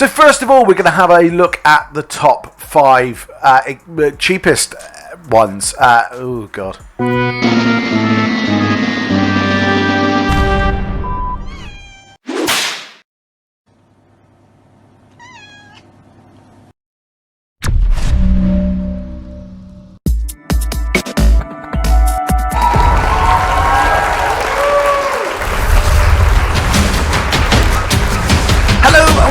So first of all, we're going to have a look at the top 5 cheapest ones. Oh god.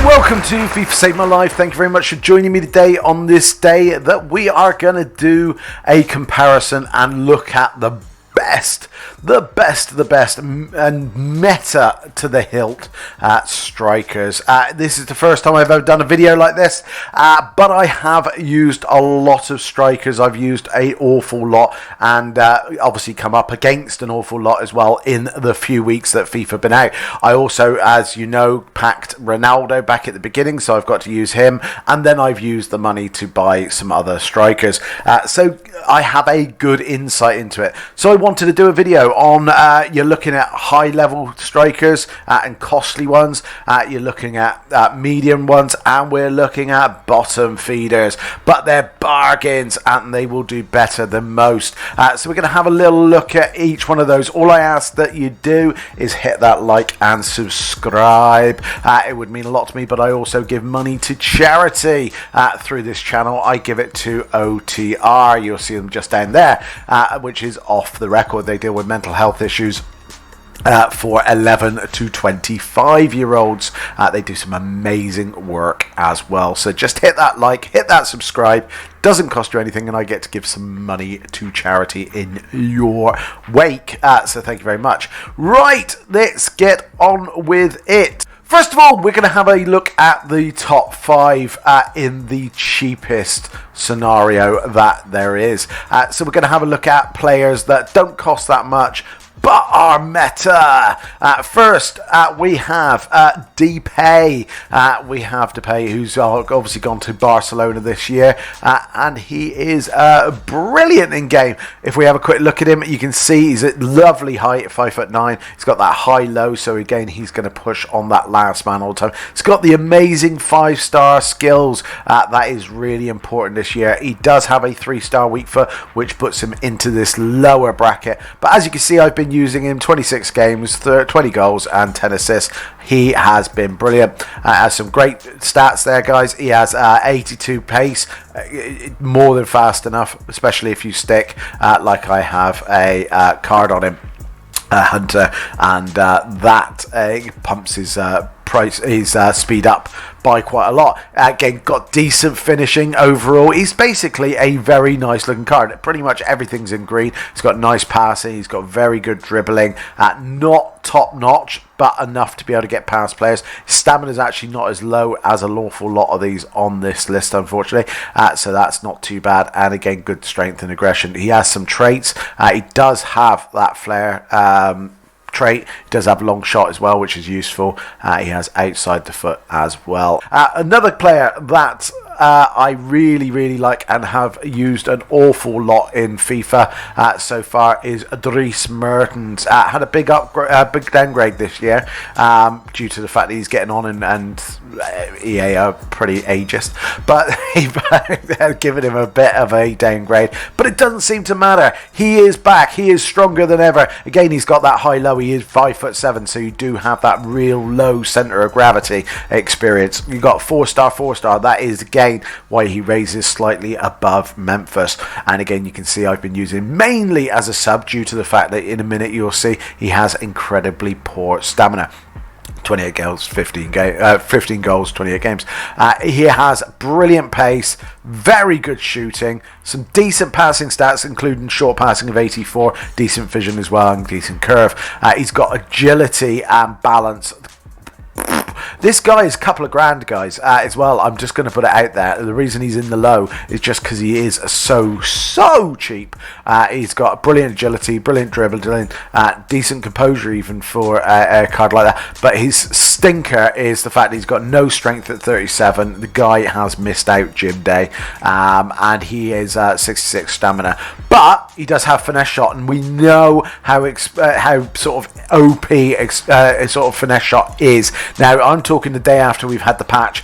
Welcome to FIFA Save My Life. Thank you very much for joining me today on this day that we are going to do a comparison and look at the best and meta to the hilt strikers. This is the first time I've ever done a video like this, but I have used a lot of strikers. I've used an awful lot and obviously come up against an awful lot as well in the few weeks that FIFA have been out. I also, as you know, packed Ronaldo back at the beginning, so I've got to use him, and then I've used the money to buy some other strikers. So I have a good insight into it. So I wanted to do a video on you're looking at high level strikers and costly ones, you're looking at medium ones, and we're looking at bottom feeders, but they're bargains and they will do better than most. So we're going to have a little look at each one of those. All I ask that you do is hit that like and subscribe. It would mean a lot to me, but I also give money to charity through this channel. I give it to OTR. You'll see them just down there, which is Off the Record. They deal with mental health issues for 11 to 25-year-olds. They do some amazing work as well. So just hit that like, hit that subscribe. Doesn't cost you anything, and I get to give some money to charity in your wake. So thank you very much. Right, let's get on with it. First of all, we're going to have a look at the top 5 in the cheapest scenario that there is. So we're going to have a look at players that don't cost that much, but are meta. First, we have Depay. We have Depay, who's obviously gone to Barcelona this year, and he is brilliant in game. If we have a quick look at him, you can see he's at lovely height, 5'9". He's got that high-low, so again, he's going to push on that last man all the time. He's got the amazing 5-star skills. That is really important this year. He does have a 3-star weak foot, which puts him into this lower bracket. But as you can see, I've been using him 26 games, 20 goals and 10 assists. He has been brilliant. Has some great stats there, guys. He has 82 pace, more than fast enough, especially if you stick like I have a card on him, Hunter, and that pumps his speed up by quite a lot. Again, got decent finishing overall. He's basically a very nice looking card. Pretty much everything's in green. He's got nice passing. He's got very good dribbling. Not top notch, but enough to be able to get past players. His stamina is actually not as low as an awful lot of these on this list, unfortunately. So that's not too bad. And again, good strength and aggression. He has some traits. He does have that flair trait. He does have a long shot as well, which is useful. He has outside the foot as well. Another player that I really like and have used an awful lot in FIFA so far is Dries Mertens. Had a big downgrade this year due to the fact that he's getting on and EA are pretty ageist, but they've given him a bit of a downgrade, but it doesn't seem to matter. He is back. He is stronger than ever. Again, he's got that high-low. He is 5'7", so you do have that real low center of gravity experience. You've got 4-star. That is again why he raises slightly above Memphis. And again, you can see I've been using mainly as a sub due to the fact that in a minute you'll see he has incredibly poor stamina. 28 goals, 15 goals, 28 games. He has brilliant pace, very good shooting, some decent passing stats, including short passing of 84, decent vision as well, and decent curve. He's got agility and balance. This guy is a couple of grand, guys, as well. I'm just going to put it out there. The reason he's in the low is just because he is so cheap. He's got brilliant agility, brilliant dribbling, decent composure even for a card like that. But his stinker is the fact that he's got no strength at 37. The guy has missed out gym day, and he is 66 stamina. But he does have finesse shot, and we know how sort of OP sort of finesse shot is. Now, I'm talking the day after we've had the patch.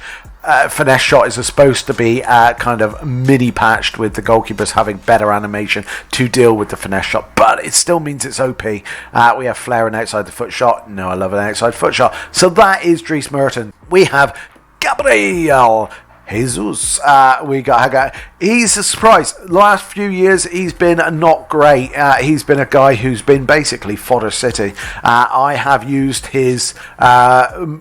finesse shot is supposed to be kind of mini patched with the goalkeepers having better animation to deal with the finesse shot, but it still means it's OP. We have flair and outside the foot shot. No, I love an outside foot shot. So that is Dries Mertens. We have Gabriel Jesus. He's a surprise. The last few years he's been not great. He's been a guy who's been basically fodder city. I have used his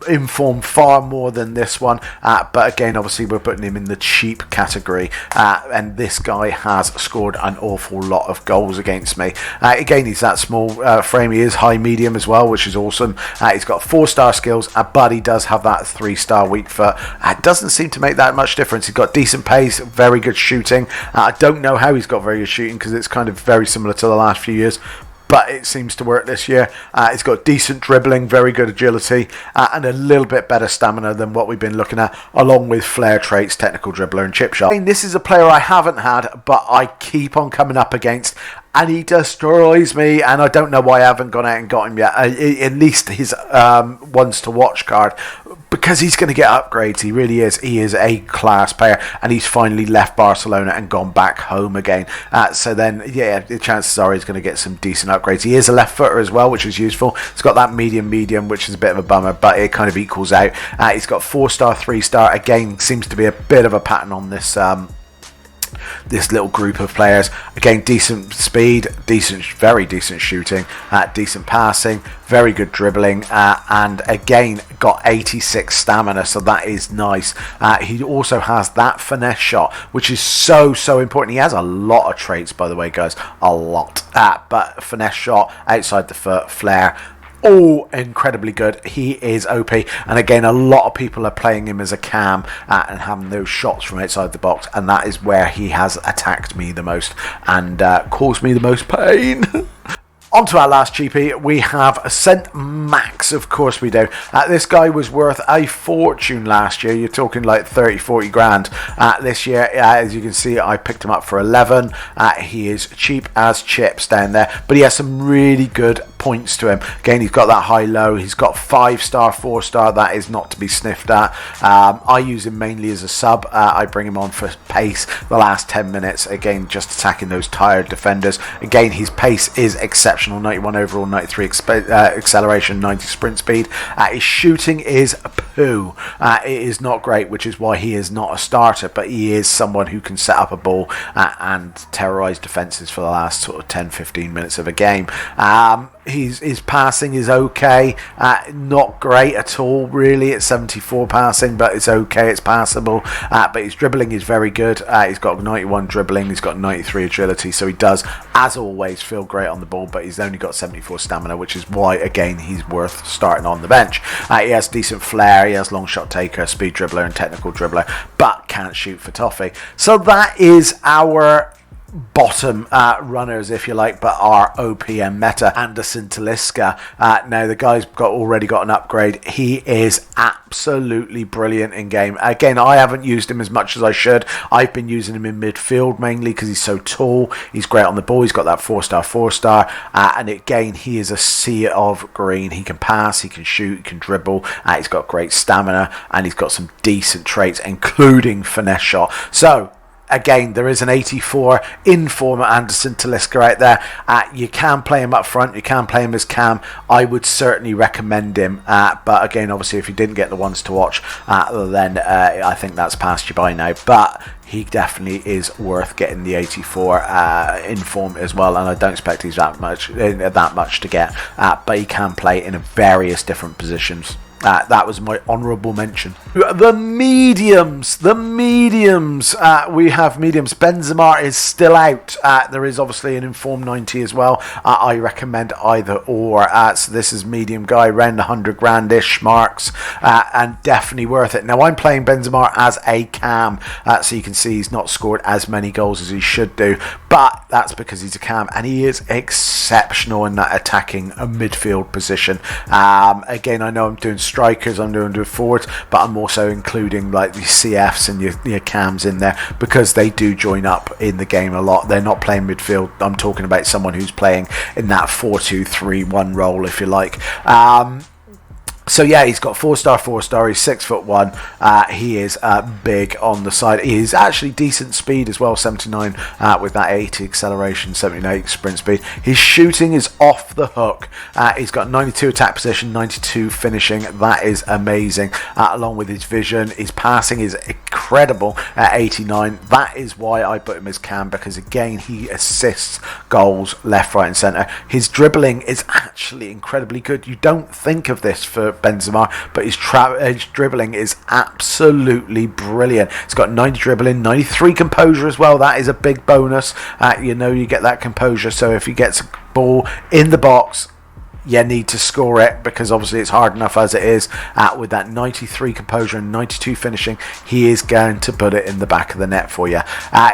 inform far more than this one, but again, obviously we're putting him in the cheap category, and this guy has scored an awful lot of goals against me. Again, he's that small frame. He is high medium as well, which is awesome. He's got 4-star skills, but he does have that 3-star weak foot. It doesn't seem to make that much difference. He's got decent pace, very good shooting. I don't know how he's got very good shooting because it's kind of very similar to the last few years, but it seems to work this year. He's got decent dribbling, very good agility, and a little bit better stamina than what we've been looking at, along with flair traits, technical dribbler and chip shot. I mean, this is a player I haven't had, but I keep on coming up against, and he destroys me, and I don't know why I haven't gone out and got him yet. At least his ones to watch card, because he's going to get upgrades. He really is. He is a class player, and he's finally left Barcelona and gone back home again. So then, yeah, the chances are he's going to get some decent upgrades. He is a left footer as well, which is useful. He's got that medium, which is a bit of a bummer, but it kind of equals out. He's got 4-star, 3-star. Again, seems to be a bit of a pattern on this this little group of players. Again, decent speed, very decent shooting, decent passing, very good dribbling, and again got 86 stamina, so that is nice. He also has that finesse shot, which is so important. He has a lot of traits, by the way, guys, a lot, but finesse shot, outside the foot, flair, all incredibly good. He is OP, and again, a lot of people are playing him as a cam and having those shots from outside the box, and that is where he has attacked me the most and caused me the most pain. On to our last cheapie, we have Saint Max, of course we do. This guy was worth a fortune last year. You're talking like 30-40 grand. This year, as you can see, I picked him up for 11. He is cheap as chips down there, but he has some really good points to him. Again, he's got that high-low. He's got 5-star, 4-star. That is not to be sniffed at. I use him mainly as a sub. I bring him on for pace the last 10 minutes. Again, just attacking those tired defenders. Again, his pace is exceptional. 91 overall, 93 acceleration, 90 sprint speed. His shooting is poo. It is not great, which is why he is not a starter, but he is someone who can set up a ball and terrorize defenses for the last sort of 10-15 minutes of a game. His passing is okay, not great at all really. It's 74 passing, but it's okay, it's passable. But his dribbling is very good. He's got 91 dribbling, he's got 93 agility, so he does, as always, feel great on the ball, but he's only got 74 stamina, which is why, again, he's worth starting on the bench. He has decent flair, he has long shot taker, speed dribbler and technical dribbler, but can't shoot for toffee. So that is our bottom runners, if you like, but are OP and meta. Anderson Talisca, now the guy's already got an upgrade. He is absolutely brilliant in game. Again, I haven't used him as much as I should. I've been using him in midfield mainly because he's so tall. He's great on the ball. He's got that 4-star, and again, he is a sea of green. He can pass, he can shoot, he can dribble. He's got great stamina, and he's got some decent traits, including finesse shot. So again, there is an 84 informer Anderson Talisca out there. You can play him up front, you can play him as cam. I would certainly recommend him, but again, obviously, if you didn't get the ones to watch, then I think that's passed you by now. But he definitely is worth getting the 84 inform as well, and I don't expect he's that much to get, but he can play in various different positions. That was my honourable mention. The mediums. We have mediums. Benzema is still out. There is obviously an informed 90 as well. I recommend either or. So this is medium guy, around 100 grand-ish marks, and definitely worth it. Now I'm playing Benzema as a cam, so you can see he's not scored as many goals as he should do, but that's because he's a cam, and he is exceptional in that attacking a midfield position. Again, I know I'm doing strikers, I'm doing forwards, but I'm also including like the CFs and your cams in there because they do join up in the game a lot. They're not playing midfield. I'm talking about someone who's playing in that 4-2-3-1 role, if you like. So yeah, he's got 4-star, 4-star. He's 6'1". He is big on the side. He is actually decent speed as well, 79 with that 80 acceleration, 78 sprint speed. His shooting is off the hook. He's got 92 attack position, 92 finishing. That is amazing. Along with his vision, his passing is incredible at 89. That is why I put him as cam, because again, he assists goals left, right, and centre. His dribbling is actually incredibly good. You don't think of this for Benzema, but his dribbling is absolutely brilliant. He's got 90 dribbling, 93 composure as well. That is a big bonus. You get that composure, so if he gets a ball in the box, you need to score it, because obviously it's hard enough as it is. With that 93 composure and 92 finishing, he is going to put it in the back of the net for you.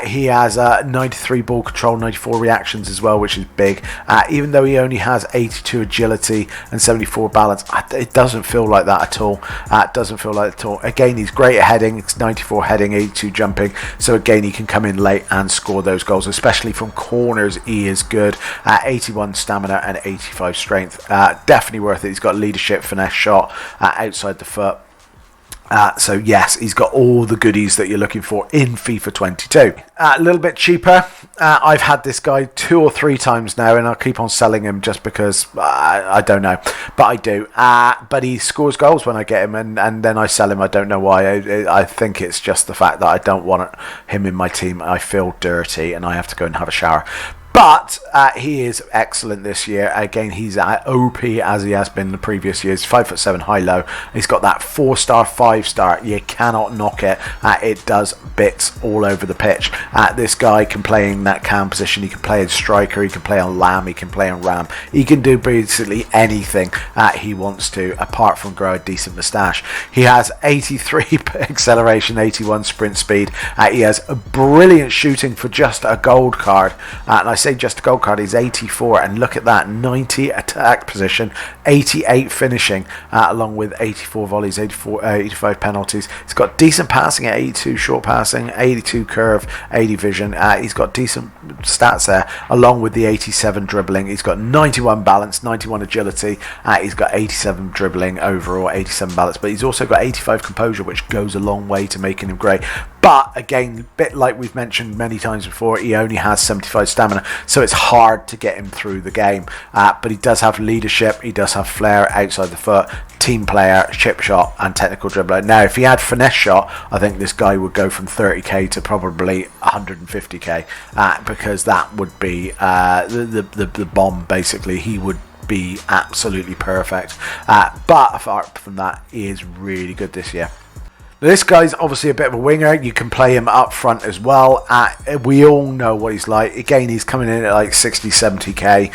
He has 93 ball control, 94 reactions as well, which is big. Even though he only has 82 agility and 74 balance, it doesn't feel like that at all. It doesn't feel like that at all. Again, he's great at heading. It's 94 heading, 82 jumping. So again, he can come in late and score those goals, especially from corners. He is good. 81 stamina and 85 strength. Definitely worth it. He's got leadership, finesse shot, outside the foot. So yes, he's got all the goodies that you're looking for in FIFA 22. A little bit cheaper. I've had this guy 2 or 3 times now, and I'll keep on selling him just because I don't know, but I do. But he scores goals when I get him, and then I sell him. I don't know why. I think it's just the fact that I don't want him in my team. I feel dirty, and I have to go and have a shower. But he is excellent this year. Again, he's OP as he has been in the previous years. 5'7", high-low. He's got that 4-star, 5-star. You cannot knock it. It does bits all over the pitch. This guy can play in that cam position. He can play as striker. He can play on lamb. He can play on ram. He can do basically anything he wants to, apart from grow a decent moustache. He has 83 acceleration, 81 sprint speed. He has a brilliant shooting for just a gold card. And I say just a gold card, he's 84, and look at that, 90 attack position, 88 finishing, along with 84 volleys, 85 penalties. He's got decent passing at 82 short passing, 82 curve, 80 vision. He's got decent stats there, along with the 87 dribbling. He's got 91 balance, 91 agility. He's got 87 dribbling overall, 87 balance, but he's also got 85 composure, which goes a long way to making him great. But again, a bit like we've mentioned many times before, he only has 75 stamina, so it's hard to get him through the game. But he does have leadership, he does have flair outside the foot, team player, chip shot, and technical dribbler. Now, if he had finesse shot, I think this guy would go from 30k to probably 150k, because that would be the bomb, basically. He would be absolutely perfect. But apart from that, he is really good this year. This guy's obviously a bit of a winger. You can play him up front as well. We all know what he's like. Again, he's coming in at like 60, 70k.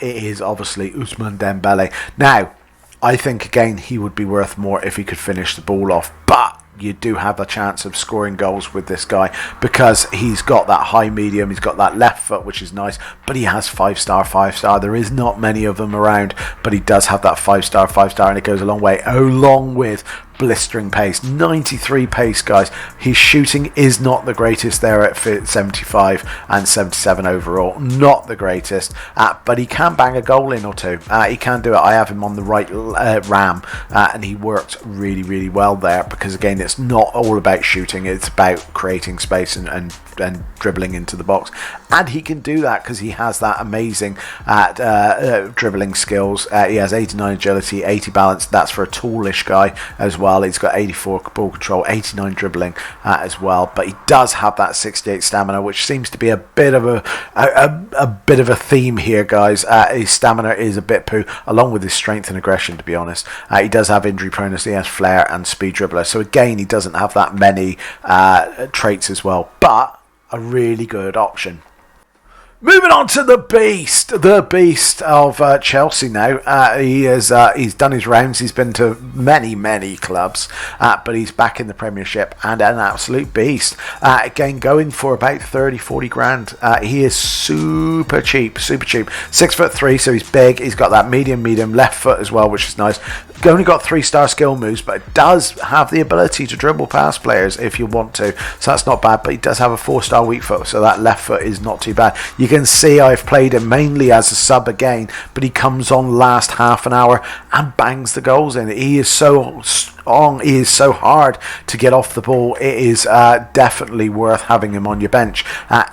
It is obviously Ousmane Dembele. Now, I think, again, he would be worth more if he could finish the ball off. But you do have a chance of scoring goals with this guy, because he's got that high medium, he's got that left foot, which is nice, but he has 5-star, 5-star. There is not many of them around, but he does have that 5-star, 5-star, and it goes a long way, along with blistering pace. 93 pace, guys. His shooting is not the greatest there at 75 and 77 overall. Not the greatest, but he can bang a goal in or two. He can do it. I have him on the right ram, and he works really, really well there, because again, it's not all about shooting, it's about creating space and dribbling into the box, and he can do that because he has that amazing dribbling skills. He has 89 agility, 80 balance. That's for a tallish guy as well. He's got 84 ball control, 89 dribbling as well, but he does have that 68 stamina, which seems to be a bit of a theme here, guys. His stamina is a bit poo, along with his strength and aggression, to be honest. He does have injury proneness, he has flair and speed dribbler, so again, he doesn't have that many traits as well, but a really good option. Moving on to the beast of Chelsea now. He's done his rounds. He's been to many clubs, but he's back in the Premiership and an absolute beast. Again, going for about 30-40 grand. He is super cheap. 6'3", so he's big. He's got that medium left foot as well, which is nice. Only got 3-star skill moves, but it does have the ability to dribble past players if you want to, so that's not bad. But he does have a 4-star weak foot, so that left foot is not too bad. You can see I've played him mainly as a sub again, but he comes on last half an hour and bangs the goals in. He is so strong, he is so hard to get off the ball. It is definitely worth having him on your bench.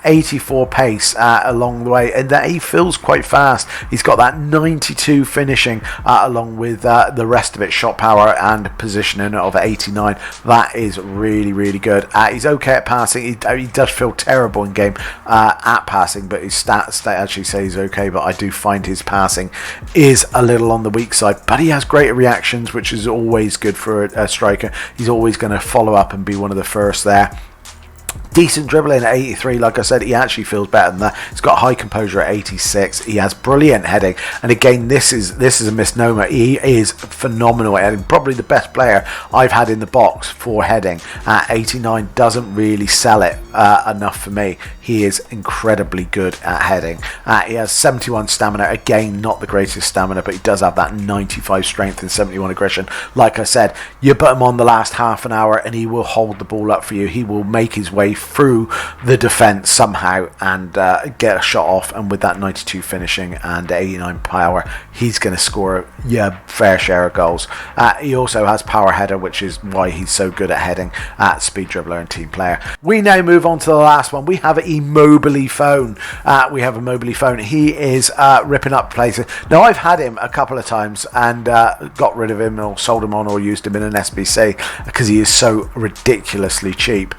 84 pace along the way, and that he feels quite fast. He's got that 92 finishing along with the rest of it, shot power and positioning of 89. That is really, really good. He's okay at passing. He does feel terrible in game at passing, but his stats actually say he's okay, but I do find his passing is a little on the weak side, but he has great reactions, which is always good for a striker. He's always going to follow up and be one of the first there. Decent dribbling at 83. Like I said, he actually feels better than that. He's got high composure at 86. He has brilliant heading, and again, this is a misnomer. He is phenomenal at heading. Probably the best player I've had in the box for heading. 89 doesn't really sell it enough for me. He is incredibly good at heading. He has 71 stamina. Again, not the greatest stamina, but he does have that 95 strength and 71 aggression. Like I said, you put him on the last half an hour and he will hold the ball up for you. He will make his way through the defence somehow and get a shot off, and with that 92 finishing and 89 power, he's going to score fair share of goals. He also has power header, which is why he's so good at heading, speed dribbler and team player. We now move on to the last one. We have Immobile Phone. He is ripping up places. Now, I've had him a couple of times and got rid of him or sold him on or used him in an SBC because he is so ridiculously cheap.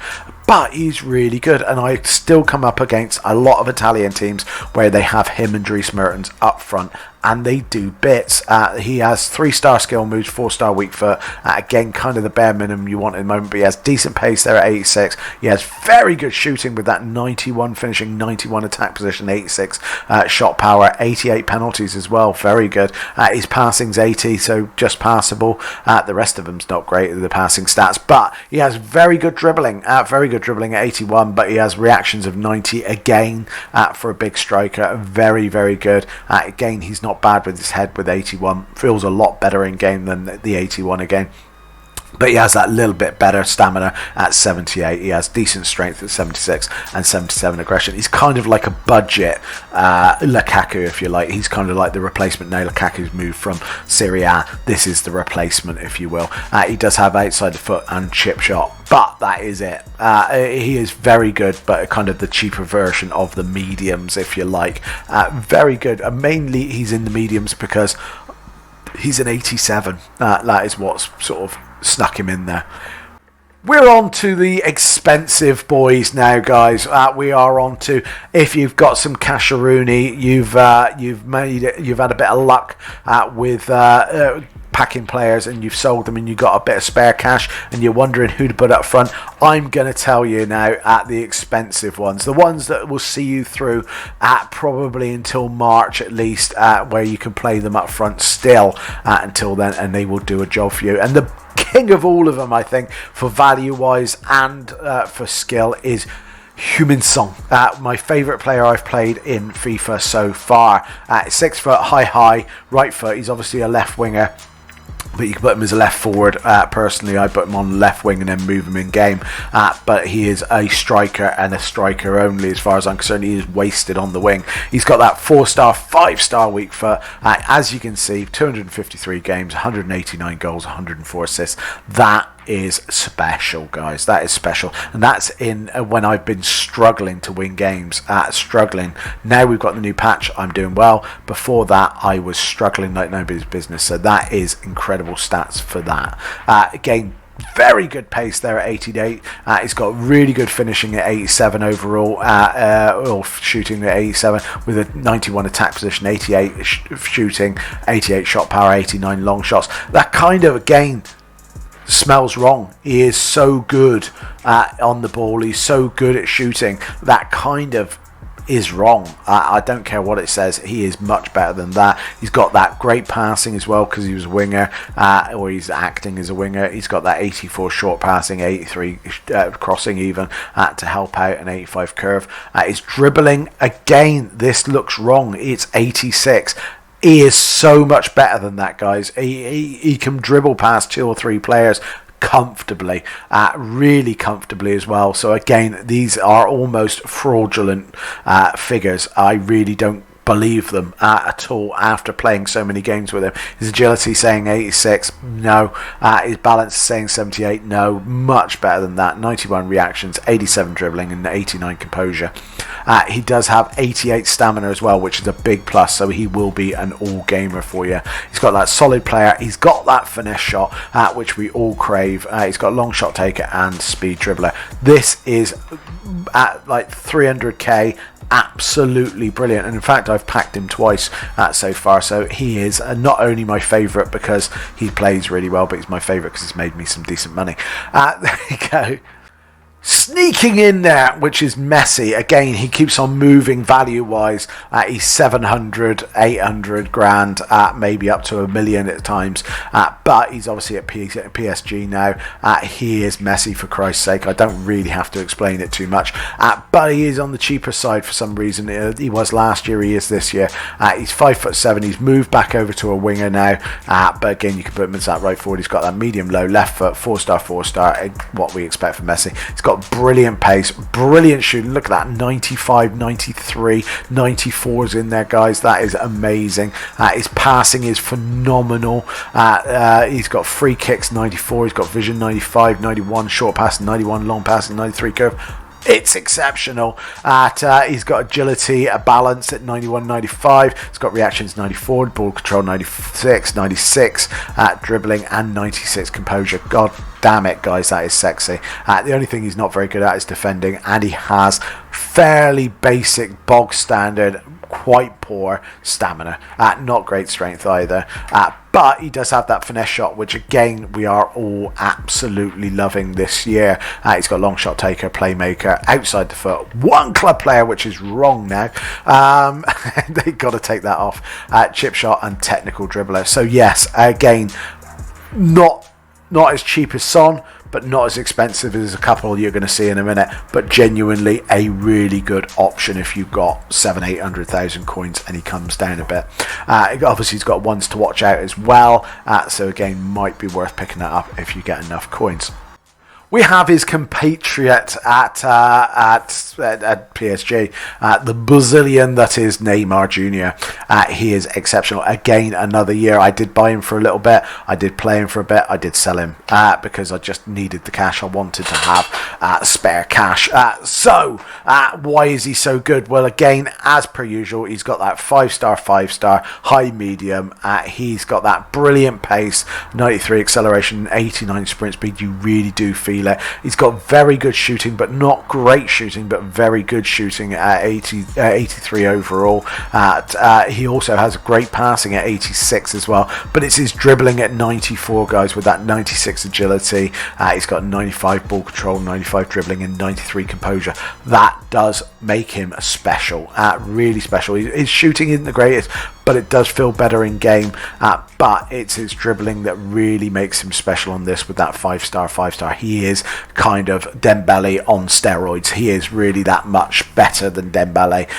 But he's really good, and I still come up against a lot of Italian teams where they have him and Dries Mertens up front, and they do bits. He has 3-star skill moves, 4-star weak foot. Again, kind of the bare minimum you want in the moment, but he has decent pace there at 86. He has very good shooting with that 91 finishing, 91 attack position, 86 shot power, 88 penalties as well. Very good. His passing's 80, so just passable. The rest of them's not great, the passing stats, but he has very good dribbling. Dribbling at 81, but he has reactions of 90 again for a big striker. Very, very good. Again, he's not bad with his head with 81. Feels a lot better in game than the 81 again. But he has that little bit better stamina at 78. He has decent strength at 76 and 77 aggression. He's kind of like a budget Lukaku, if you like. He's kind of like the replacement. Now Lukaku's moved from Serie A. This is the replacement, if you will. He does have outside the foot and chip shot, but that is it. He is very good, but kind of the cheaper version of the mediums, if you like. Very good. Mainly he's in the mediums because he's an 87. That is what's sort of snuck him in there. We're on to the expensive boys now, guys. We are on to, if you've got some casheroony, you've had a bit of luck with packing players and you've sold them and you've got a bit of spare cash and you're wondering who to put up front. I'm going to tell you now at the expensive ones, the ones that will see you through at probably until March at least, where you can play them up front still until then, and they will do a job for you. And the king of all of them, I think, for value wise and for skill is Heung-min Son, my favourite player I've played in FIFA so far. 6 foot, high, right foot. He's obviously a left winger, but you can put him as a left forward. Personally, I put him on left wing and then move him in game. But he is a striker and a striker only, as far as I'm concerned. He is wasted on the wing. He's got that 4-star, 5-star weak foot. As you can see, 253 games, 189 goals, 104 assists. That is special, guys. That is special, and that's in when I've been struggling to win games. Now we've got the new patch, I'm doing well. Before that, I was struggling like nobody's business. So that is incredible stats for that. Again, very good pace there at 88. He's got really good finishing at 87 overall, or shooting at 87 with a 91 attack position, 88 shooting, 88 shot power, 89 long shots. That kind of, again, smells wrong. He is so good on the ball. He's so good at shooting. That kind of is wrong. I don't care what it says. He is much better than that. He's got that great passing as well because he was a winger, or he's acting as a winger. He's got that 84 short passing, 83 crossing even to help out, an 85 curve. His dribbling, again, this looks wrong. It's 86. He is so much better than that, guys. He can dribble past 2 or 3 players comfortably, really comfortably as well. So again, these are almost fraudulent figures. I really don't believe them at all after playing so many games with him. His agility saying 86, no. His balance saying 78, no. Much better than that. 91 reactions, 87 dribbling, and 89 composure. He does have 88 stamina as well, which is a big plus, so he will be an all-gamer for you. He's got that solid player. He's got that finesse shot, which we all crave. He's got long shot taker and speed dribbler. This is at like 300k. Absolutely brilliant, and in fact I've packed him twice so far, so he is not only my favourite because he plays really well, but he's my favourite because he's made me some decent money. There you go. Sneaking in there, which is Messi. Again, he keeps on moving value-wise. He's 700, 800 grand, maybe up to $1 million at times. But he's obviously at PSG now. He is Messi, for Christ's sake. I don't really have to explain it too much. But he is on the cheaper side for some reason. He was last year, he is this year. He's 5'7". He's moved back over to a winger now. But again, you can put him as that right forward. He's got that medium-low left foot, 4-star, 4-star. What we expect from Messi. He's got brilliant pace, brilliant shooting. Look at that, 95, 93, 94s in there, guys. That is amazing. His passing is phenomenal. He's got free kicks 94, he's got vision 95, 91, short pass 91, long pass 93 curve. It's exceptional. He's got agility, a balance at 91, 95. He's got reactions 94, ball control 96, 96, dribbling, and 96 composure. God damn it, guys, that is sexy. The only thing he's not very good at is defending, and he has fairly basic, bog standard, quite poor stamina. Not great strength either. But he does have that finesse shot, which again we are all absolutely loving this year. He's got long shot taker, playmaker, outside the foot, one club player, which is wrong now. They've got to take that off. Chip shot and technical dribbler. So yes, again, not as cheap as Son, but not as expensive as a couple you're going to see in a minute, but genuinely a really good option if you've got 700,000-800,000 coins and he comes down a bit. Obviously he's got ones to watch out as well, so again, might be worth picking that up if you get enough coins. We have his compatriot at PSG, the Brazilian that is Neymar Jr. He is exceptional. Again, another year. I did buy him for a little bit. I did play him for a bit. I did sell him because I just needed the cash. I wanted to have spare cash. So why is he so good? Well, again, as per usual, he's got that 5-star, 5-star, high medium. He's got that brilliant pace, 93 acceleration, 89 sprint speed. You really do feel it. He's got very good shooting, but not great shooting, but very good shooting at 83 overall. He also has great passing at 86 as well, but it's his dribbling at 94, guys, with that 96 agility. He's got 95 ball control, 95 dribbling, and 93 composure. That does make him special, really special. His shooting isn't the greatest, but it does feel better in game. But it's his dribbling that really makes him special on this with that 5-star, 5-star. He is kind of Dembele on steroids. He is really that much better than Dembele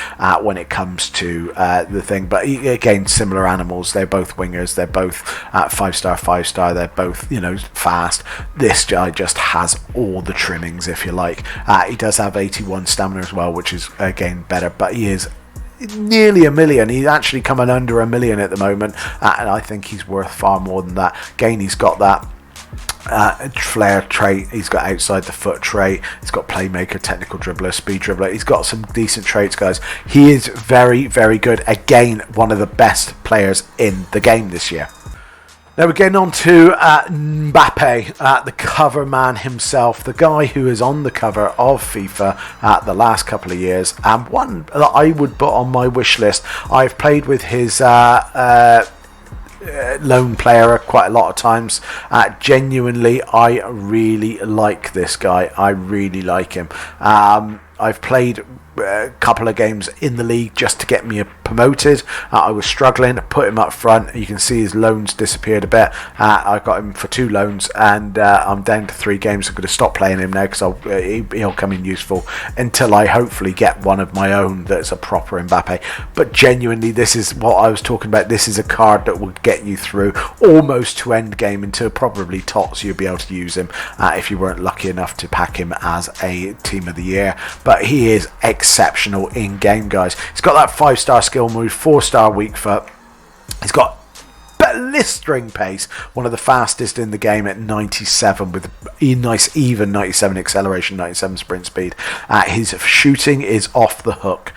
when it comes to the thing. But again, similar animals. They're both wingers. They're both 5-star, 5-star. They're both, fast. This guy just has all the trimmings, if you like. He does have 81 stamina as well, which is again better. But he is nearly $1 million. He's actually coming under $1 million at the moment, and I think he's worth far more than that. Again, he's got that flair trait, he's got outside the foot trait, he's got playmaker, technical dribbler, speed dribbler. He's got some decent traits, guys. He is very, very good. Again, one of the best players in the game this year. Now we're getting on to Mbappe, the cover man himself, the guy who is on the cover of FIFA the last couple of years, and one that I would put on my wish list. I've played with his lone player quite a lot of times. Genuinely, I really like this guy. I really like him. I've played a couple of games in the league just to get me promoted. I was struggling. I put him up front. You can see his loans disappeared a bit. I got him for 2 loans, and I'm down to 3 games. I'm going to stop playing him now because he'll come in useful until I hopefully get one of my own that's a proper Mbappe. But genuinely, this is what I was talking about. This is a card that will get you through almost to end game until probably TOTS. You'll be able to use him if you weren't lucky enough to pack him as a team of the year. But he is exceptional in game, guys. He's got that 5-star skill move, 4-star weak foot. He's got blistering pace, one of the fastest in the game at 97, with a nice even 97 acceleration, 97 sprint speed. His shooting is off the hook.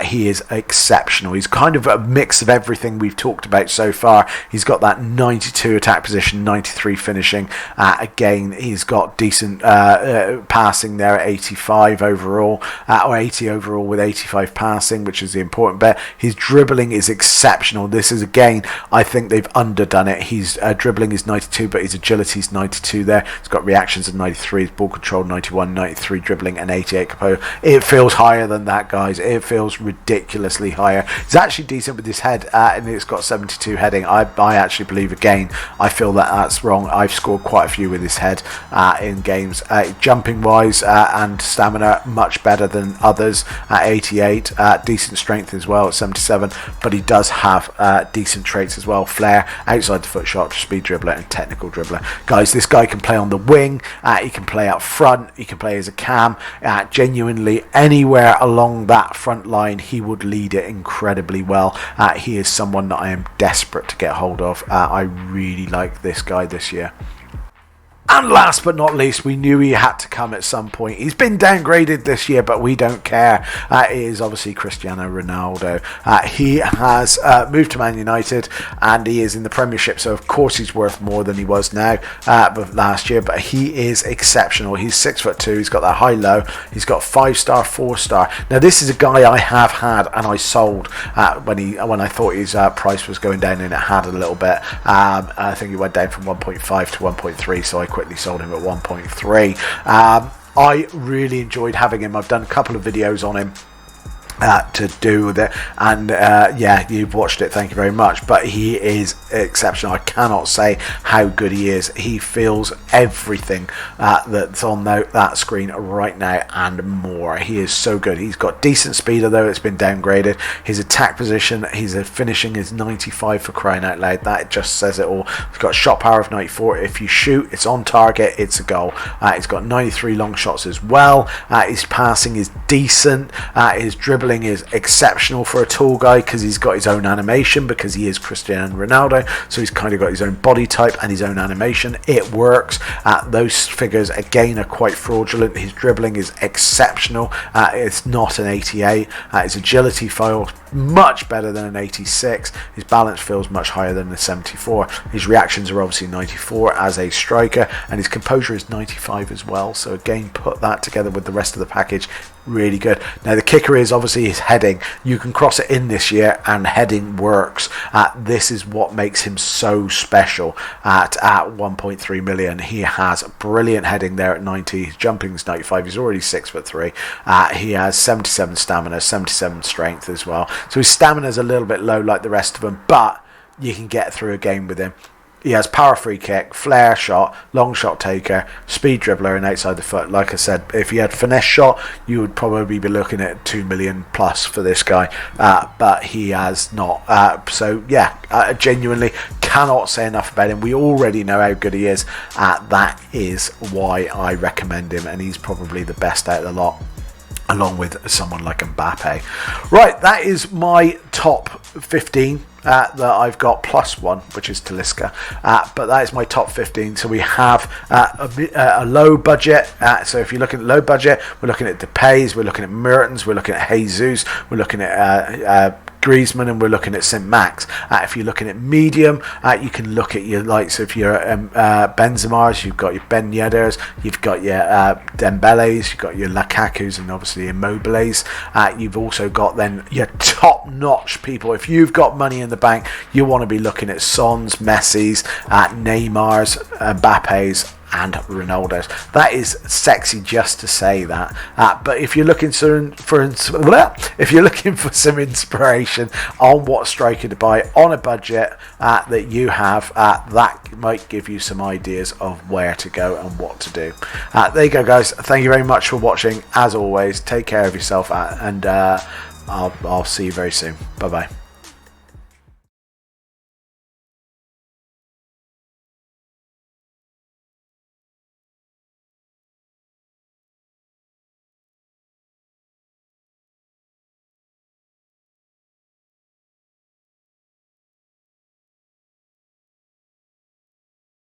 He is exceptional. He's kind of a mix of everything we've talked about so far. He's got that 92 attack position, 93 finishing. Again, he's got decent passing there at 85 overall, or 80 overall with 85 passing, which is the important bit. His dribbling is exceptional. This is, again, I think they've underdone it. His dribbling is 92, but his agility is 92 there. He's got reactions of 93, his ball control 91, 93 dribbling, and 88 composure. It feels higher than that, guys. It feels ridiculously higher. He's actually decent with his head, and it's got 72 heading. I actually believe, again, I feel that that's wrong. I've scored quite a few with his head in games. Jumping wise and stamina, much better than others at 88. Decent strength as well at 77, but he does have decent traits as well. Flair, outside the foot shot, speed dribbler, and technical dribbler. Guys, this guy can play on the wing, he can play up front, he can play as a cam. Genuinely, anywhere along that front line, he would lead it incredibly well. He is someone that I am desperate to get hold of. I really like this guy this year. And last but not least, we knew he had to come at some point. He's been downgraded this year, but we don't care. It is obviously Cristiano Ronaldo. He has moved to Man United, and he is in the Premiership, so of course he's worth more than he was now last year, but he is exceptional. He's 6'2", he's got that high-low, he's got 5-star, 4-star. Now this is a guy I have had and I sold when I thought his price was going down, and it had a little bit. I think he went down from 1.5 to 1.3, so I quickly sold him at 1.3. I really enjoyed having him. I've done a couple of videos on him to do with it, and yeah, you've watched it, thank you very much. But he is exceptional. I cannot say how good he is. He feels everything that's on that screen right now and more. He is so good. He's got decent speed, although it's been downgraded. His attack position, his finishing is 95, for crying out loud. That just says it all. He's got a shot power of 94. If you shoot, it's on target, it's a goal. He's got 93 long shots as well. His passing is decent. His dribbling is exceptional for a tall guy, because he's got his own animation, because he is Cristiano Ronaldo, so he's kind of got his own body type and his own animation. It works. Those figures again are quite fraudulent. His dribbling is exceptional. It's not an 88. His agility feels much better than an 86. His balance feels much higher than a 74. His reactions are obviously 94 as a striker, and his composure is 95 as well. So again, put that together with the rest of the package, really good. Now the kicker is obviously his heading. You can cross it in this year and heading works. This is what makes him so special. At 1.3 million, he has brilliant heading there at 90. His jumping is 95. He's already 6'3". He has 77 stamina, 77 strength as well. So his stamina is a little bit low like the rest of them, but you can get through a game with him. He has power free kick, flare shot, long shot taker, speed dribbler, and outside the foot. Like I said, if he had finesse shot, you would probably be looking at 2 million plus for this guy, but he has not. So yeah, genuinely cannot say enough about him. We already know how good he is. That is why I recommend him, and he's probably the best out of the lot, along with someone like Mbappe. Right, that is my top 15 that I've got, plus one, which is Talisca. But that is my top 15. So we have a low budget. So if you're looking at low budget, we're looking at Depays, we're looking at Mertens, we're looking at Jesus, we're looking at Griezmann, and we're looking at St. Max. If you're looking at medium, you can look at your likes of your Benzema's, you've got your Ben Yedders, you've got your Dembele's, you've got your Lukaku's, and obviously Immobile's. You've also got then your top-notch people. If you've got money in the bank, you want to be looking at Son's, Messi's, Neymar's, Mbappe's, and Ronaldo's. That is sexy just to say that. But if you're looking for some inspiration on what striker to buy on a budget that you have, that might give you some ideas of where to go and what to do. There you go, guys. Thank you very much for watching. As always, take care of yourself, and I'll see you very soon. Bye bye.